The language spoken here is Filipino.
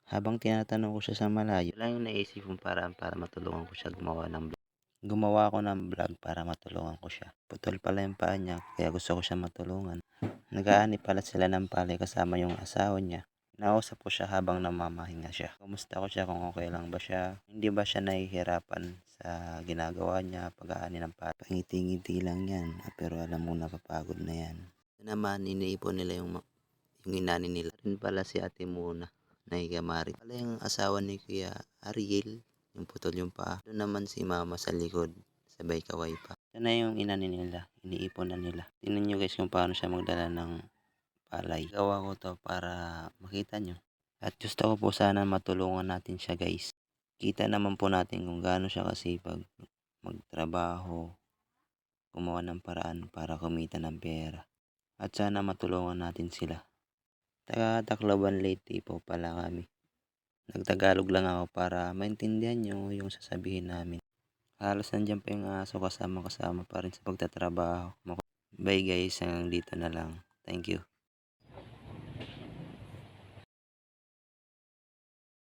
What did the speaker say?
Habang tinatanong ko siya sa malayo, lang yung naisip kong paraan para matulungan ko siya gumawa ako ng vlog para matulungan ko siya. Putol pala yung paa niya kaya gusto ko siya matulungan. Nag-aani pala sila ng palay kasama yung asawa niya. Kinausap ko siya habang namamahinga siya. Kumusta ko siya kung okay lang ba siya. Hindi ba siya nahihirapan sa ginagawa niya pag-aani ng palay. Pangiti-ngiti lang yan pero alam mo napapagod na yan. Naman iniipon nila yung inani nila. Rin pala si Ate Muna na higamari. Pala yung asawa ni Kuya Ariel, yung putol yung paa. Doon naman si Mama sa likod, sabay kaway pa. Ito na yung inani nila, iniipon na nila. Tingnan nyo guys kung paano siya magdala ng palay. Gawa ko to para makita nyo. At gusto ko po sana matulungan natin siya guys. Kita naman po natin kung gaano siya kasipag magtrabaho, gumawa ng paraan para kumita ng pera. At sana matulungan natin sila. Taga Tacloban Leyte po pala kami. Nagtagalog lang ako para maintindihan nyo yung sasabihin namin. Halos nandiyan pa yung aso kasama pa rin sa pagtatrabaho. Bye guys, hanggang dito na lang. Thank you.